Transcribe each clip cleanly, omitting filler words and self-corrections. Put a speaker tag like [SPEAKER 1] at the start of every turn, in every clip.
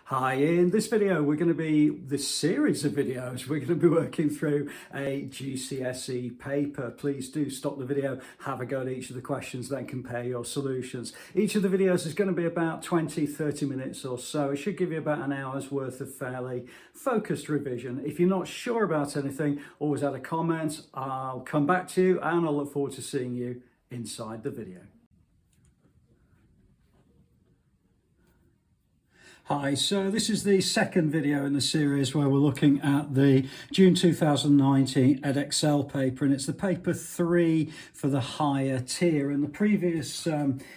[SPEAKER 1] Hi, in this video this series of videos we're going to be working through a GCSE paper. Please do stop the video, have a go at each of the questions, then compare your solutions. Each of the videos is going to be about 20-30 minutes or so. It should give you about an hour's worth of fairly focused revision. If you're not sure about anything, always add a comment. I'll come back to you and I'll look forward to seeing you inside the video. Hi, so this is the second video in the series where we're looking at the June 2019 Edexcel paper, and it's the paper 3 for the higher tier. In the previous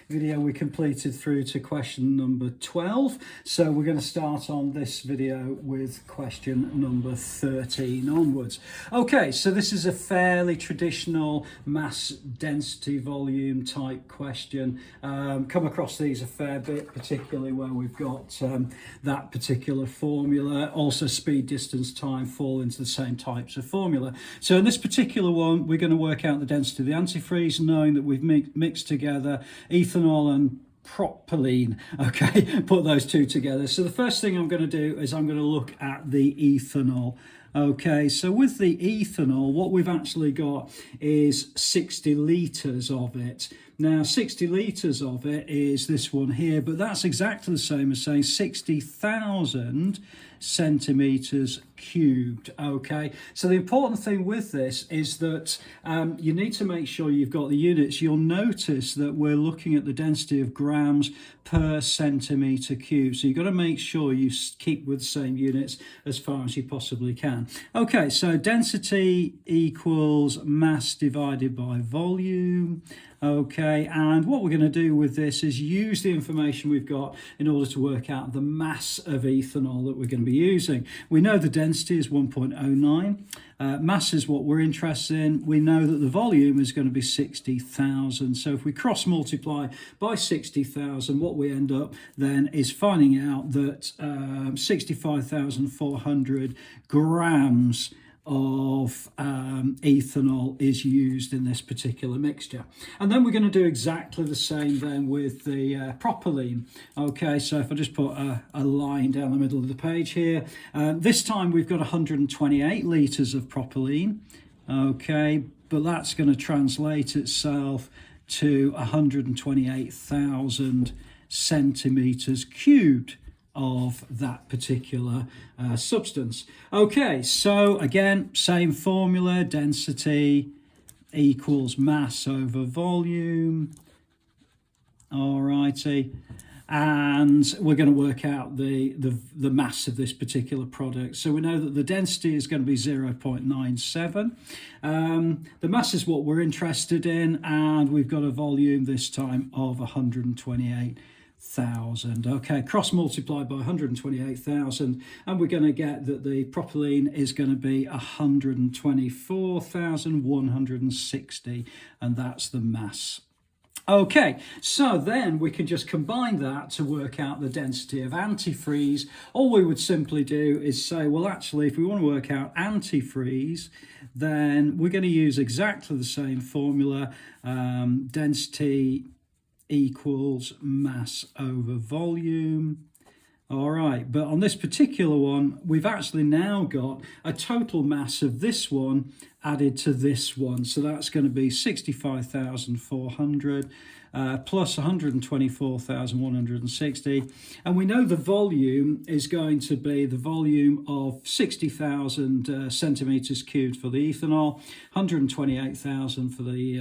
[SPEAKER 1] video we completed through to question number 12, so we're going to start on this video with question number 13 onwards. Okay, so this is a fairly traditional mass density volume type question. Come across these a fair bit, particularly where we've got that particular formula. Also speed, distance, time fall into the same types of formula. So in this particular one, we're going to work out the density of the antifreeze, knowing that we've mixed together ethanol and propylene. Okay, put those two together. So the first thing I'm going to do is I'm going to look at the ethanol. Okay, so with the ethanol, what we've actually got is 60 litres of it. Now, 60 litres of it is this one here, but that's exactly the same as saying 60,000 centimetres cubed. Okay, so the important thing with this is that you need to make sure you've got the units. You'll notice that we're looking at the density of grams per centimetre cubed, so you've got to make sure you keep with the same units as far as you possibly can. Okay, so density equals mass divided by volume. Okay, and what we're going to do with this is use the information we've got in order to work out the mass of ethanol that we're going to be using. We know the density is 1.09. Mass is what we're interested in. We know that the volume is going to be 60,000. So if we cross multiply by 60,000, what we end up then is finding out that 65,400 grams of ethanol is used in this particular mixture. And then we're going to do exactly the same then with the propylene. Okay, so if I just put a line down the middle of the page here, this time we've got 128 litres of propylene. Okay, but that's going to translate itself to 128,000 centimetres cubed of that particular substance. Okay, so again, same formula, density equals mass over volume. Alrighty, and we're going to work out the mass of this particular product. So we know that the density is going to be 0.97. The mass is what we're interested in, and we've got a volume this time of 128,000. Okay, cross multiply by 128,000, and we're going to get that the propylene is going to be 124,160, and that's the mass. Okay, so then we can just combine that to work out the density of antifreeze. All we would simply do is say, well, actually, if we want to work out antifreeze, then we're going to use exactly the same formula, density equals mass over volume. All right, but on this particular one, we've actually now got a total mass of this one added to this one. So that's going to be 65,400 plus 124,160. And we know the volume is going to be the volume of 60,000 centimetres cubed for the ethanol, 128,000 for the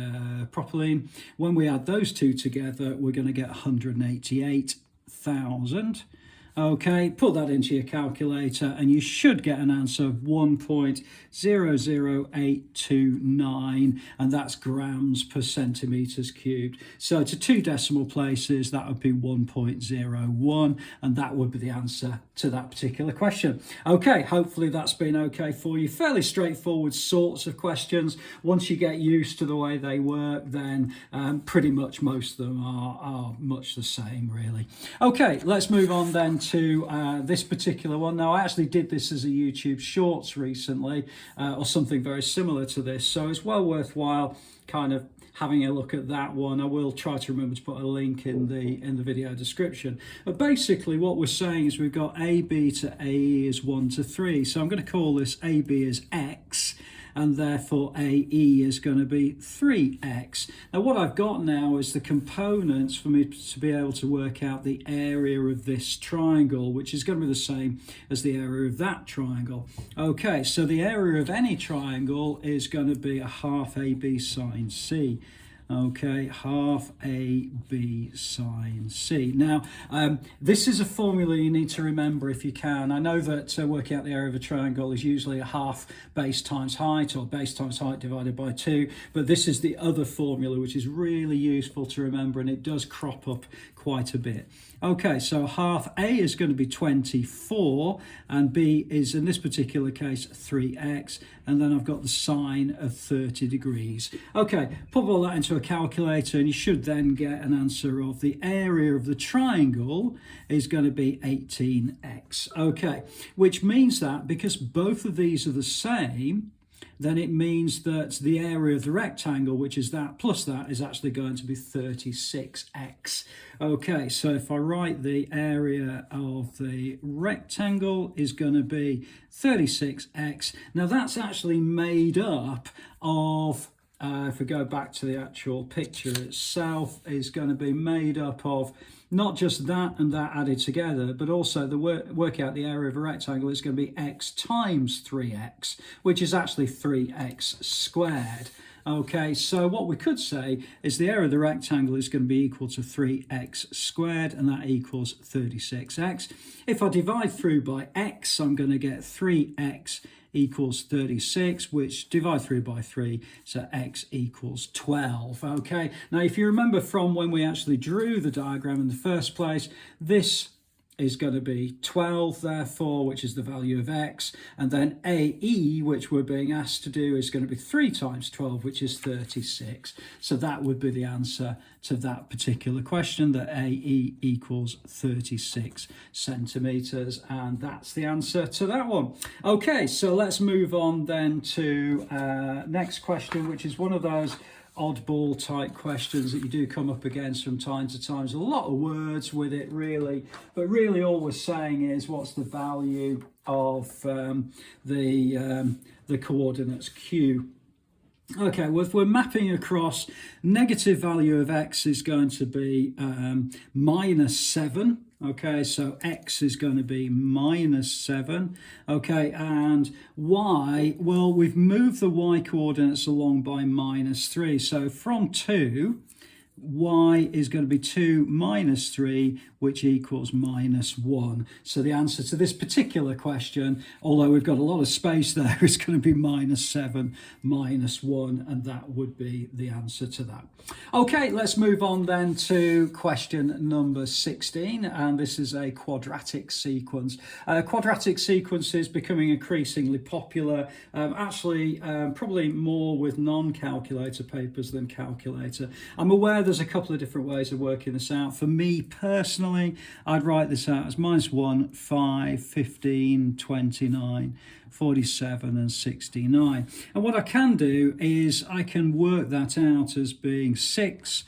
[SPEAKER 1] propylene. When we add those two together, we're going to get 188,000. Okay, put that into your calculator and you should get an answer of 1.00829, and that's grams per centimetres cubed. So to two decimal places, that would be 1.01, and that would be the answer to that particular question. Okay, hopefully that's been okay for you. Fairly straightforward sorts of questions. Once you get used to the way they work, then pretty much most of them are much the same, really. Okay, let's move on then to this particular one. Now, I actually did this as a YouTube Shorts recently, or something very similar to this, so it's well worthwhile kind of having a look at that one. I will try to remember to put a link in the video description. But basically what we're saying is we've got AB to AE is 1 to 3. So I'm going to call this AB as X, and therefore AE is going to be 3x. Now what I've got now is the components for me to be able to work out the area of this triangle, which is going to be the same as the area of that triangle. Okay, so the area of any triangle is going to be a half AB sine C. Okay, half AB sine C. Now, this is a formula you need to remember if you can. I know that working out the area of a triangle is usually a half base times height, or base times height divided by 2, but this is the other formula which is really useful to remember, and it does crop up quite a bit. Okay, so half A is going to be 24, and B is, in this particular case, 3x, and then I've got the sine of 30 degrees. Okay, put all that into a calculator, and you should then get an answer of the area of the triangle is going to be 18x. Okay, which means that because both of these are the same, then it means that the area of the rectangle, which is that plus that, is actually going to be 36x. Okay, so if I write the area of the rectangle is going to be 36x. Now that's actually made up of, if we go back to the actual picture itself, is going to be made up of not just that and that added together, but also the work out the area of a rectangle is going to be x times 3x, which is actually 3x squared. Okay, so what we could say is the area of the rectangle is going to be equal to 3x squared, and that equals 36x. If I divide through by x, I'm going to get 3x equals 36, which divide through by 3, so x equals 12. Okay, now if you remember from when we actually drew the diagram in the first place, this is going to be 12, therefore, which is the value of x, and then AE, which we're being asked to do, is going to be 3 times 12, which is 36. So that would be the answer to that particular question, that AE equals 36 centimeters, and that's the answer to that one. Okay, so let's move on then to next question, which is one of those oddball type questions that you do come up against from time to time. There's a lot of words with it really, but really all we're saying is what's the value of the coordinates Q. Okay, well, if we're mapping across, negative value of x is going to be -7. Okay, so x is going to be -7. Okay, and y, well, we've moved the y coordinates along by -3. So from 2, y is going to be 2 minus 3, which equals -1. So the answer to this particular question, although we've got a lot of space there, is going to be -7 minus 1, and that would be the answer to that. Okay, let's move on then to question number 16, and this is a quadratic sequence. Quadratic sequences becoming increasingly popular, probably more with non-calculator papers than calculator. I'm aware there's a couple of different ways of working this out. For me personally, I'd write this out as -1, 5, 15, 29, 47 and 69. And what I can do is I can work that out as being 6,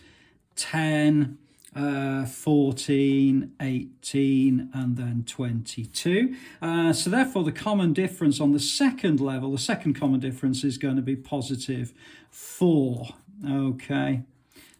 [SPEAKER 1] 10, 14, 18 and then 22. So therefore the common difference on the second level, the second common difference is going to be +4. Okay.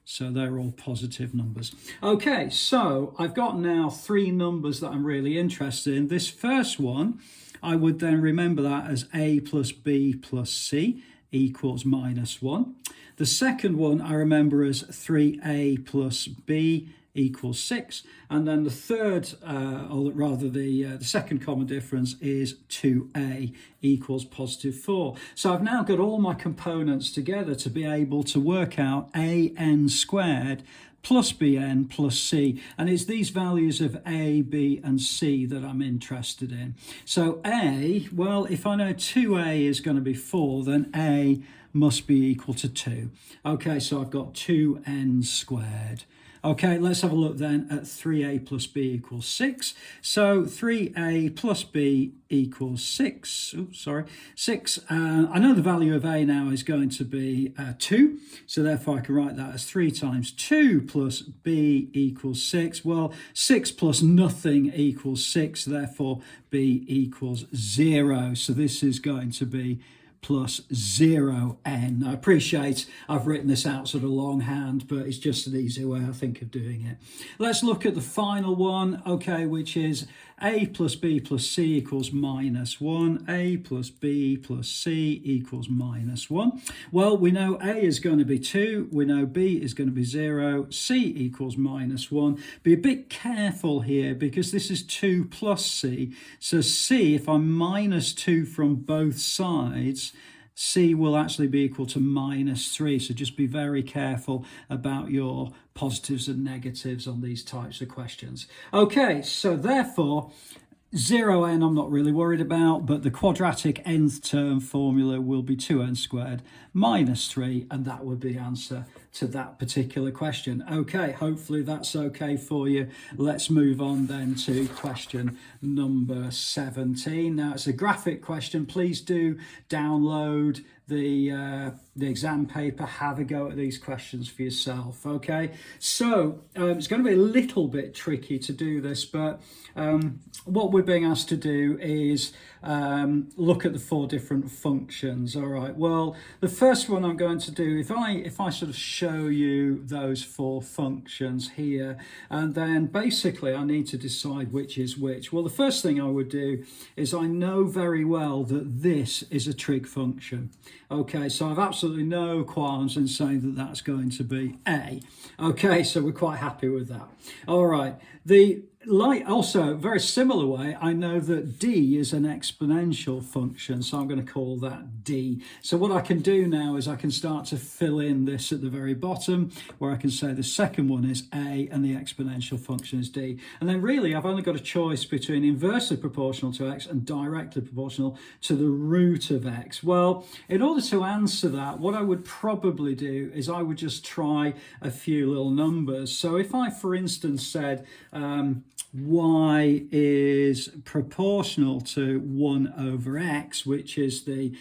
[SPEAKER 1] So they're all positive numbers. Okay, so I've got now 3 numbers that I'm really interested in. This first one, I would then remember that as a plus b plus c equals -1. The second one I remember as 3a plus b equals 6. And then the third, or rather the second common difference is 2a equals +4. So I've now got all my components together to be able to work out an squared plus bn plus c, and it's these values of a, b and c that I'm interested in. So a, well, if I know 2a is going to be 4, then a must be equal to 2. Okay, so I've got 2n squared. Okay, let's have a look then at 3a plus b equals 6. So 3a plus b equals 6. Oops, sorry, 6. I know the value of a now is going to be 2. So therefore I can write that as 3 times 2 plus b equals 6. Well, 6 plus nothing equals 6. Therefore b equals 0. So this is going to be plus 0n. I appreciate I've written this out sort of longhand, but it's just an easy way I think of doing it. Let's look at the final one, okay, which is a plus b plus c equals minus 1. A plus b plus c equals minus 1. Well, we know a is going to be 2. We know b is going to be 0. C equals minus 1. Be a bit careful here because this is 2 plus c. So c, if I minus 2 from both sides, c will actually be equal to minus 3. So just be very careful about your positives and negatives on these types of questions. Okay, so therefore 0n I'm not really worried about, but the quadratic nth term formula will be 2n squared minus 3, and that would be the answer to that particular question. Okay, hopefully that's okay for you. Let's move on then to question number 17. Now it's a graphic question. Please do download the exam paper, have a go at these questions for yourself. Okay, so it's going to be a little bit tricky to do this, but what we're being asked to do is look at the 4 different functions. All right, well, the first one I'm going to do, if I sort of show you those 4 functions here, and then basically I need to decide which is which. Well, the first thing I would do is I know very well that this is a trig function. Okay, so I've absolutely no qualms in saying that that's going to be a. Okay, so we're quite happy with that. All right, also, very similar way, I know that d is an exponential function, so I'm going to call that d. So what I can do now is I can start to fill in this at the very bottom, where I can say the second one is a and the exponential function is d. And then really I've only got a choice between inversely proportional to x and directly proportional to the root of x. Well, in order to answer that, what I would probably do is I would just try a few little numbers. So if I, for instance, said y is proportional to 1 over x, which is the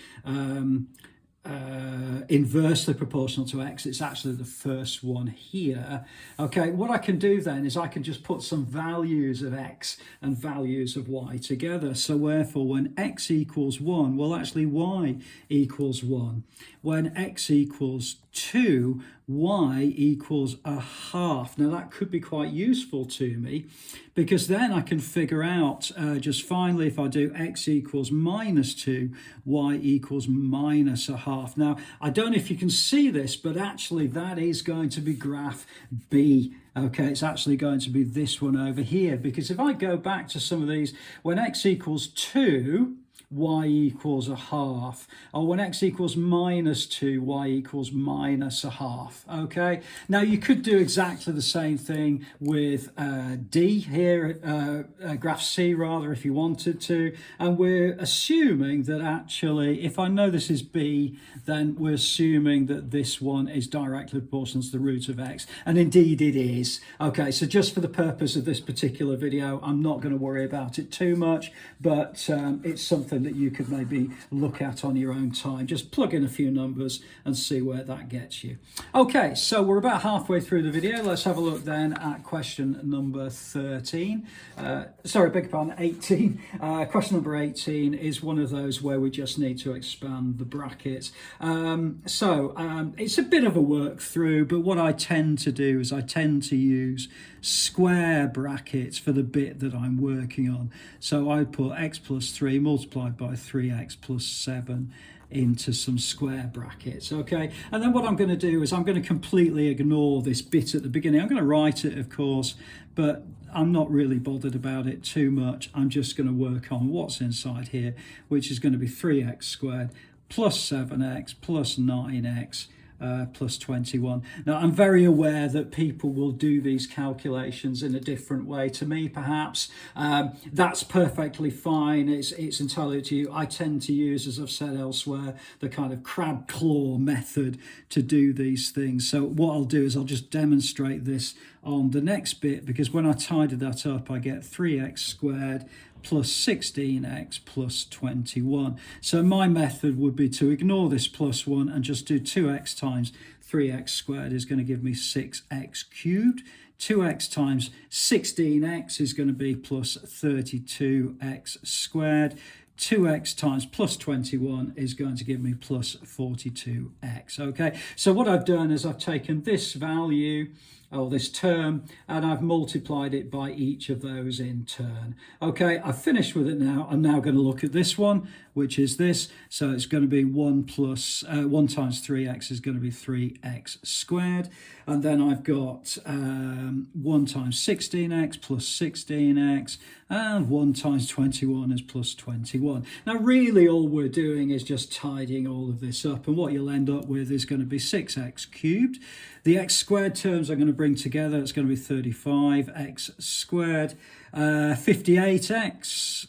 [SPEAKER 1] inversely proportional to x, it's actually the first one here. Okay, what I can do then is I can just put some values of x and values of y together. So therefore when x equals 1, well actually y equals 1. When x equals 2, y equals a half. Now that could be quite useful to me because then I can figure out just finally if I do x equals minus 2, y equals minus a half. Now I don't know if you can see this, but actually that is going to be graph B. Okay, it's actually going to be this one over here, because if I go back to some of these, when x equals 2, y equals a half, or when x equals minus 2, y equals minus a half. Okay, now you could do exactly the same thing with D here, graph C rather, if you wanted to, and we're assuming that actually, if I know this is B, then we're assuming that this one is directly proportional to the root of x, and indeed it is. Okay, so just for the purpose of this particular video, I'm not going to worry about it too much, but it's something that you could maybe look at on your own time. Just plug in a few numbers and see where that gets you. Okay, so we're about halfway through the video. Let's have a look then at question number 13. Sorry, beg your pardon, 18. Question number 18 is one of those where we just need to expand the brackets. It's a bit of a work through, but what I tend to do is I tend to use square brackets for the bit that I'm working on. So I put x plus 3 multiplied by 3x plus 7 into some square brackets. Okay, and then what I'm going to do is I'm going to completely ignore this bit at the beginning. I'm going to write it, of course, but I'm not really bothered about it too much. I'm just going to work on what's inside here, which is going to be 3x squared plus 7x plus 9x plus 21. Now, I'm very aware that people will do these calculations in a different way to me, perhaps. That's perfectly fine. It's entirely up to you. I tend to use, as I've said elsewhere, the kind of crab claw method to do these things. So what I'll do is I'll just demonstrate this on the next bit, because when I tidy that up, I get 3x squared plus 16x plus 21. So my method would be to ignore this plus 1 and just do 2x times 3x squared is going to give me 6x cubed. 2x times 16x is going to be plus 32x squared. 2x times plus 21 is going to give me plus 42x. Okay, so what I've done is I've taken this value, or this term, and I've multiplied it by each of those in turn. Okay, I've finished with it now. I'm now going to look at this one, which is this. So it's going to be 1 times 3x is going to be 3x squared. And then I've got 1 times 16x plus 16x, and 1 times 21 is plus 21. Now, really all we're doing is just tidying all of this up, and what you'll end up with is going to be 6x cubed. The x squared terms I'm going to bring together. It's going to be 35x squared, 58x.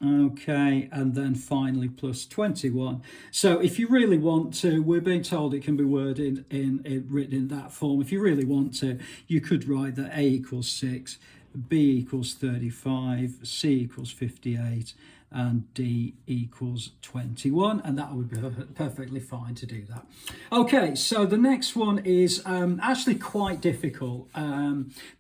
[SPEAKER 1] Okay, and then finally plus 21. So if you really want to, we're being told it can be worded written in that form. If you really want to, you could write that A equals 6, B equals 35, C equals 58, and D equals 21, and that would be perfectly fine to do that. Okay, so the next one is actually quite difficult.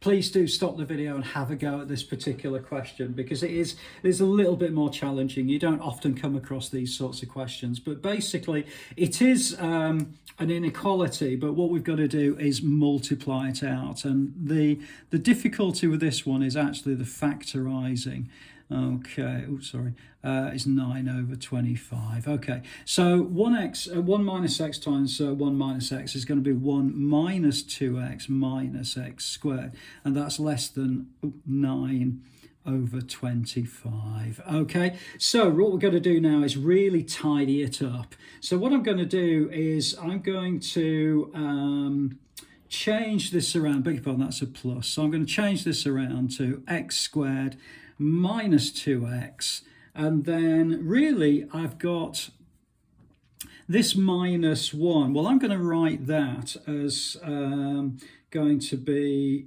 [SPEAKER 1] Please do stop the video and have a go at this particular question, because it is a little bit more challenging. You don't often come across these sorts of questions, but basically it is an inequality, but what we've got to do is multiply it out, and the difficulty with this one is actually the factorizing. Okay, it's 9 over 25. Okay, so 1 minus x times 1 minus x is going to be 1 minus 2x minus x squared, and that's less than 9 over 25. Okay, so what we're going to do now is really tidy it up. So what I'm going to do is I'm going to change this around. Beg your pardon, that's a plus. So I'm going to change this around to x squared minus 2x, and then really I've got this minus 1. Well, I'm going to write that as going to be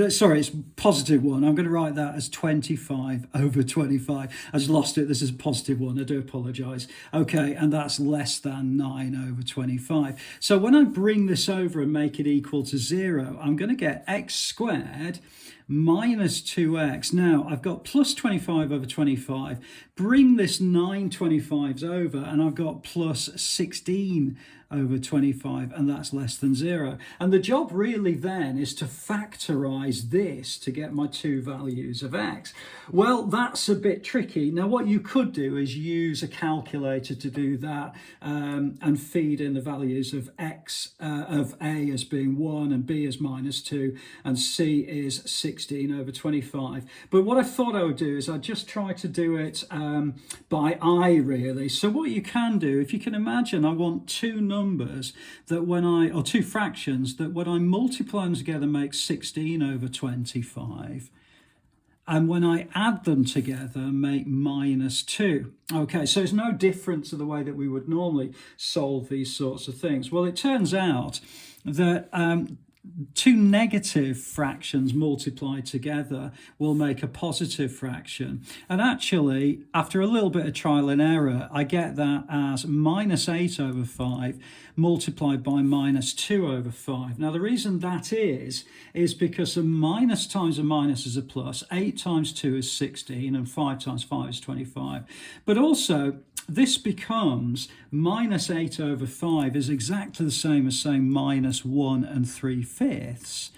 [SPEAKER 1] sorry, it's positive 1. I'm going to write that as 25 over 25. I just lost it. This is a positive 1. I do apologise. Okay, and that's less than 9 over 25. So when I bring this over and make it equal to 0, I'm going to get x squared minus 2x. Now, I've got plus 25 over 25. Bring this 9 25s over, and I've got plus 16 over 25, and that's less than 0. And the job really then is to factorize this to get my two values of x. Well, that's a bit tricky. Now, what you could do is use a calculator to do that, and feed in the values of x, of a as being 1, and b as minus 2, and c is 16 over 25. But what I thought I would do is I'd just try to do it by eye, really. So what you can do, if you can imagine, I want two numbers that or two fractions that when I multiply them together make 16 over 25. And when I add them together, make minus 2. Okay, so it's no different to the way that we would normally solve these sorts of things. Well, it turns out that two negative fractions multiplied together will make a positive fraction. And actually, after a little bit of trial and error, I get that as minus 8 over 5 multiplied by minus 2 over 5. Now, the reason that is because a minus times a minus is a plus. 8 times 2 is 16, and 5 times 5 is 25. But also, this becomes minus 8 over 5 is exactly the same as saying minus 1 3/5.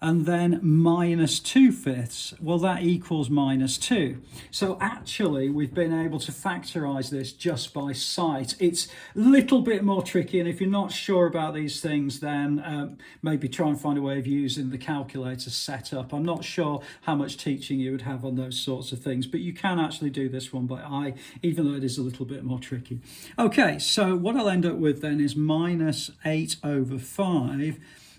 [SPEAKER 1] and then minus 2/5. Well, that equals minus 2. So actually, we've been able to factorize this just by sight. It's a little bit more tricky, and if you're not sure about these things, then maybe try and find a way of using the calculator setup. I'm not sure how much teaching you would have on those sorts of things, but you can actually do this one by eye, even though it is a little bit more tricky. Okay, so what I'll end up with then is minus 8/5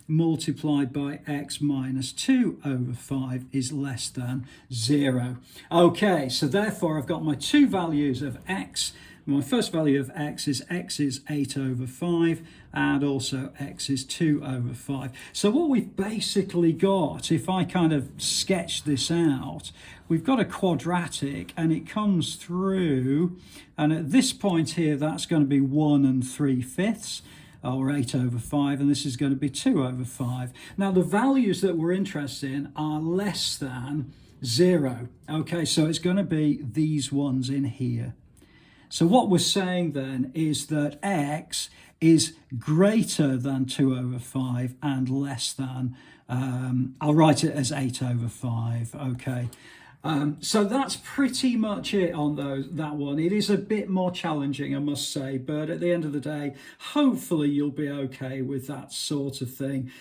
[SPEAKER 1] multiplied by x minus 2/5 is less than 0. Okay, so therefore I've got my two values of x. My first value of x is 8/5 and also x is 2/5. So what we've basically got, if I kind of sketch this out, we've got a quadratic and it comes through, and at this point here that's going to be 1 3/5 or 8/5, and this is going to be 2/5. Now the values that we're interested in are less than 0. Okay, so it's going to be these ones in here. So what we're saying then is that x is greater than 2/5 and less than, I'll write it as 8/5, okay. So that's pretty much it on that one. It is a bit more challenging, I must say, but at the end of the day, hopefully you'll be okay with that sort of thing.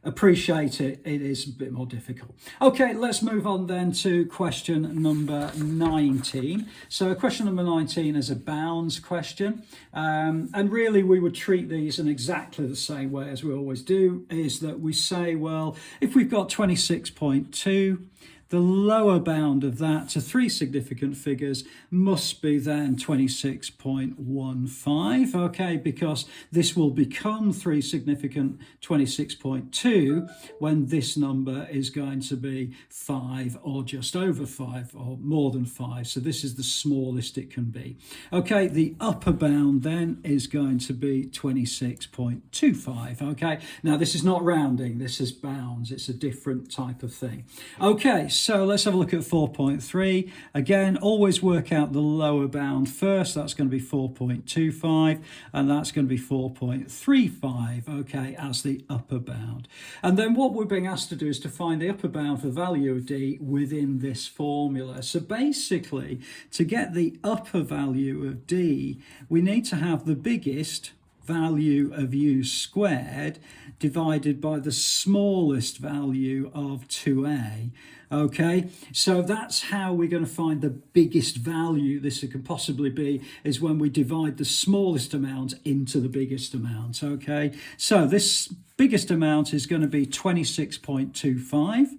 [SPEAKER 1] Appreciate it. It is a bit more difficult. Okay, let's move on then to question number 19. So question number 19 is a bounds question. And really we would treat these in exactly the same way as we always do, is that we say, well, if we've got 26.2, the lower bound of that to three significant figures must be then 26.15, okay, because this will become three significant 26.2 when this number is going to be 5 or just over 5 or more than 5. So this is the smallest it can be. Okay, the upper bound then is going to be 26.25, okay. Now this is not rounding, this is bounds, it's a different type of thing. Okay, so let's have a look at 4.3. Again, always work out the lower bound first. That's going to be 4.25, and that's going to be 4.35, okay, as the upper bound. And then what we're being asked to do is to find the upper bound for the value of d within this formula. So basically, to get the upper value of d, we need to have the biggest value of u squared divided by the smallest value of 2a. Okay, so that's how we're going to find the biggest value this could possibly be, is when we divide the smallest amount into the biggest amount. Okay, so this biggest amount is going to be 26.25.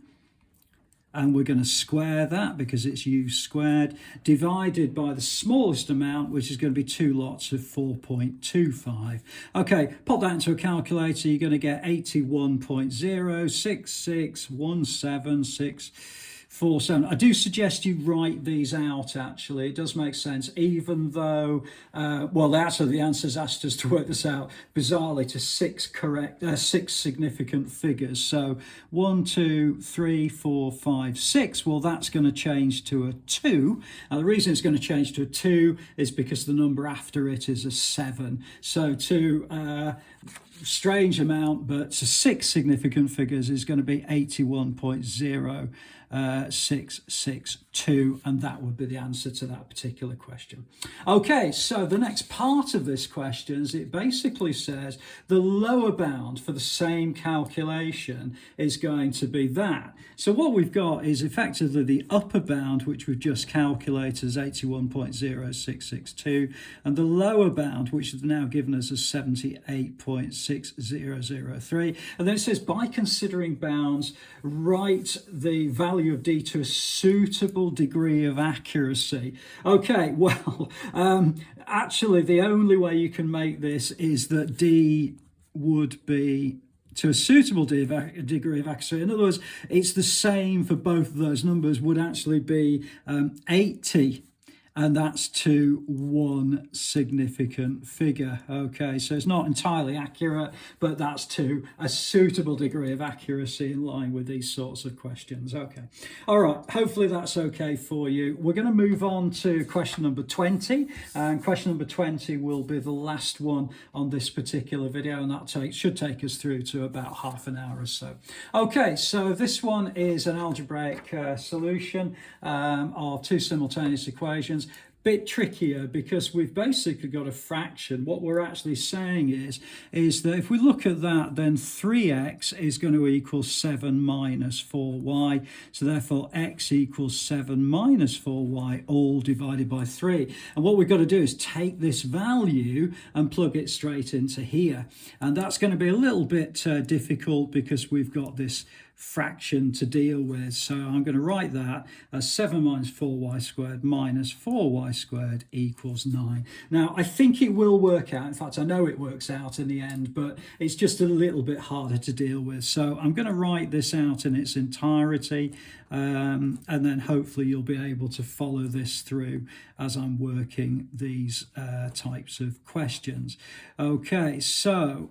[SPEAKER 1] And we're going to square that because it's u squared, divided by the smallest amount, which is going to be 2 lots of 4.25. Okay, pop that into a calculator, you're going to get 81.06617647. I do suggest you write these out, actually. It does make sense, even though, well, actually the answers asked us to work this out, bizarrely, to six significant figures. So 1, 2, 3, 4, 5, 6, well, that's going to change to a 2. Now, the reason it's going to change to a 2 is because the number after it is a 7. So to strange amount, but to 6 significant figures is going to be 81.0662, and that would be the answer to that particular question. Okay, so the next part of this question is, it basically says the lower bound for the same calculation is going to be that. So what we've got is effectively the upper bound, which we've just calculated as 81.0662, and the lower bound, which is now given us as 78.6003. And then it says, by considering bounds, write the value of d to a suitable degree of accuracy. Okay, well, actually the only way you can make this is that d would be to a suitable degree of accuracy. In other words, it's the same for both of those numbers, would actually be 80. and that's to one significant figure. Okay, so it's not entirely accurate, but that's to a suitable degree of accuracy in line with these sorts of questions. Okay, all right, hopefully that's okay for you. We're going to move on to question number 20, and question number 20 will be the last one on this particular video, and that should take us through to about half an hour or so. Okay, so this one is an algebraic solution of two simultaneous equations. Bit trickier because we've basically got a fraction. What we're actually saying is that if we look at that, then 3x is going to equal 7 minus 4y. So therefore x equals 7 minus 4y, all divided by 3. And what we've got to do is take this value and plug it straight into here. And that's going to be a little bit difficult because we've got this fraction to deal with. So I'm going to write that as 7 minus 4y squared minus 4y squared equals 9. Now, I think it will work out. In fact, I know it works out in the end, but it's just a little bit harder to deal with. So I'm going to write this out in its entirety, and then hopefully you'll be able to follow this through as I'm working these types of questions. Okay, so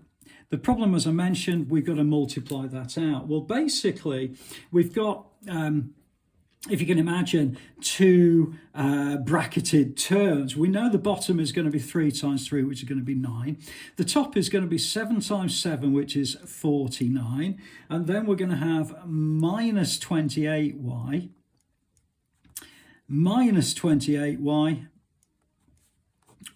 [SPEAKER 1] the problem, as I mentioned, we've got to multiply that out. Well, basically, we've got, if you can imagine, two bracketed terms. We know the bottom is going to be 3 times 3, which is going to be 9. The top is going to be 7 times 7, which is 49. And then we're going to have minus 28y,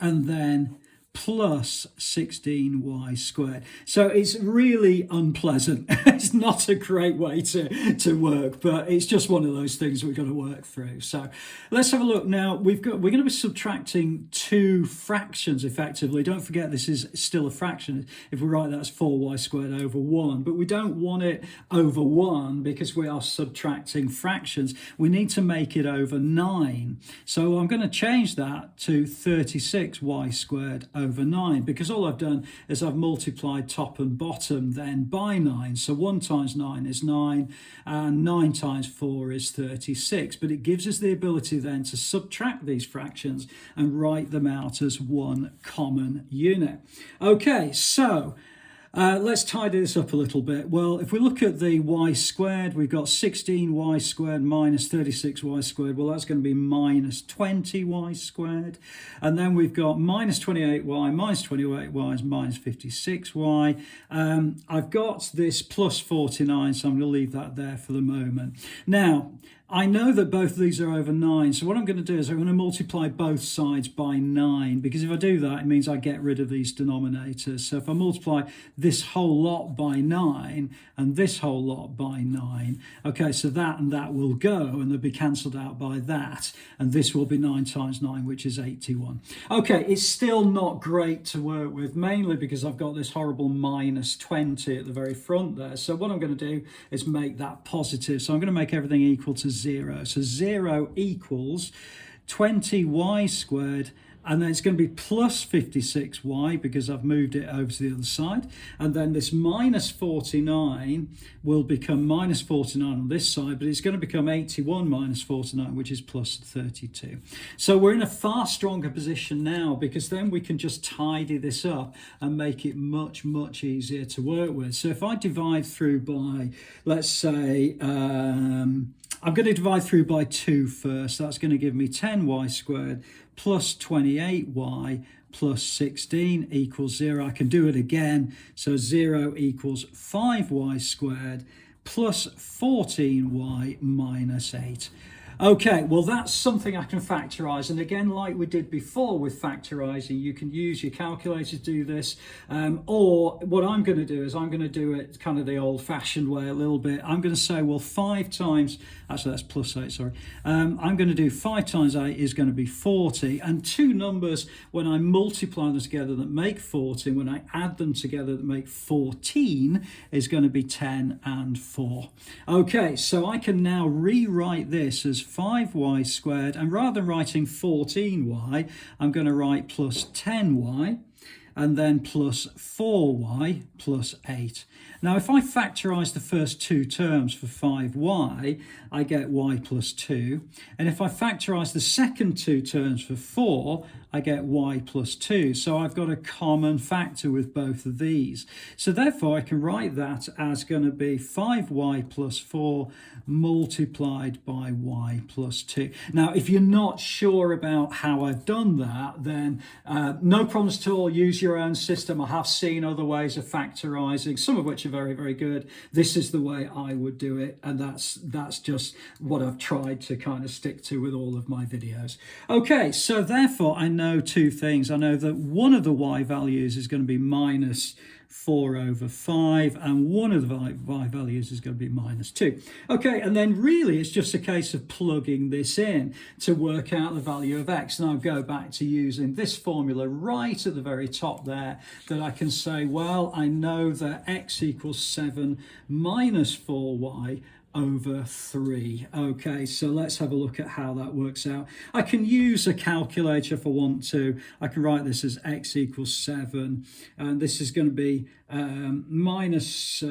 [SPEAKER 1] and then plus 16y squared. So it's really unpleasant. It's not a great way to work, but it's just one of those things we've got to work through. So let's have a look now. We're going to be subtracting two fractions effectively. Don't forget this is still a fraction. If we write that as 4y squared over 1, but we don't want it over 1 because we are subtracting fractions. We need to make it over 9. So I'm going to change that to 36y squared over 9, because all I've done is I've multiplied top and bottom then by 9. So 1 times 9 is 9, and 9 times 4 is 36. But it gives us the ability then to subtract these fractions and write them out as one common unit. Okay, so let's tidy this up a little bit. Well, if we look at the y squared, we've got 16y squared minus 36y squared. Well, that's going to be minus 20y squared. And then we've got minus 28y, minus 28y is minus 56y. I've got this plus 49, so I'm going to leave that there for the moment. Now, I know that both of these are over 9, so what I'm going to do is I'm going to multiply both sides by 9, because if I do that, it means I get rid of these denominators. So if I multiply this whole lot by 9 and this whole lot by 9, okay, so that and that will go, and they'll be cancelled out by that, and this will be 9 times 9, which is 81. Okay, it's still not great to work with, mainly because I've got this horrible minus 20 at the very front there. So what I'm going to do is make that positive. So I'm going to make everything equal to 0. So 0 equals 20y squared, and then it's going to be plus 56y because I've moved it over to the other side. And then this minus 49 will become minus 49 on this side, but it's going to become 81 minus 49, which is plus 32. So we're in a far stronger position now, because then we can just tidy this up and make it much, much easier to work with. So if I divide through by, let's say, I'm going to divide through by 2 first. That's going to give me 10y squared plus 28y plus 16 equals 0. I can do it again. So 0 equals 5y squared plus 14y minus 8. Okay, well, that's something I can factorise. And again, like we did before with factorising, you can use your calculator to do this. Or what I'm going to do is I'm going to do it kind of the old-fashioned way a little bit. I'm going to say, well, 5 times, actually that's plus 8, sorry. I'm going to do 5 times 8 is going to be 40. And two numbers, when I multiply them together that make 40, when I add them together that make 14, is going to be 10 and 4. Okay, so I can now rewrite this as 5y squared, and rather than writing 14y, I'm going to write plus 10y. and then plus 4y plus 8. Now, if I factorise the first two terms for 5y, I get y plus 2. And if I factorise the second two terms for 4, I get y plus 2. So I've got a common factor with both of these. So therefore, I can write that as going to be 5y plus 4 multiplied by y plus 2. Now, if you're not sure about how I've done that, then no problems at all. Use your own system. I have seen other ways of factorising, some of which are very, very good. This is the way I would do it, and that's just what I've tried to kind of stick to with all of my videos. Okay, so therefore I know two things. I know that one of the y values is going to be minus 4 over 5, and one of the y values is going to be minus 2. Okay, and then really it's just a case of plugging this in to work out the value of x. And I'll go back to using this formula right at the very top there, that I can say, well, I know that x equals 7 minus 4y over 3. Okay, so let's have a look at how that works out. I can use a calculator if I want to. I can write this as x equals 7, and this is going to be minus a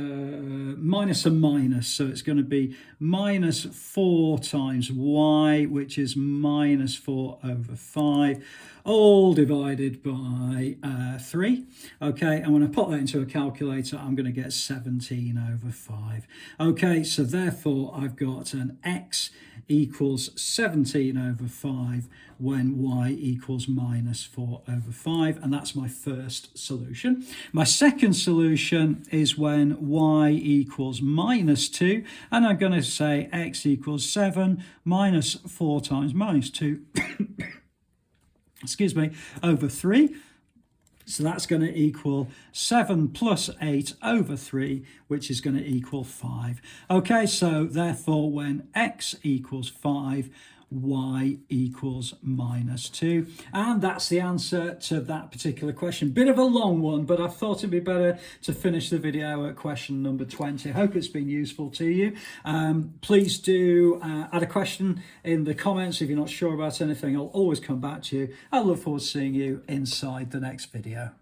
[SPEAKER 1] minus, so it's going to be minus 4 times y, which is minus 4 over 5, all divided by 3. Okay, and when I put that into a calculator, I'm going to get 17 over 5. Okay, so therefore I've got an x equals 17 over 5 when y equals minus 4 over 5, and that's my first solution. My second solution is when y equals minus 2, and I'm going to say x equals 7 minus 4 times minus 2 excuse me, over 3. So that's going to equal 7 plus 8 over 3, which is going to equal 5. Okay, so therefore when x equals 5, y equals minus 2. And that's the answer to that particular question. Bit of a long one, but I thought it'd be better to finish the video at question number 20. I hope it's been useful to you. Please do add a question in the comments if you're not sure about anything. I'll always come back to you. I look forward to seeing you inside the next video.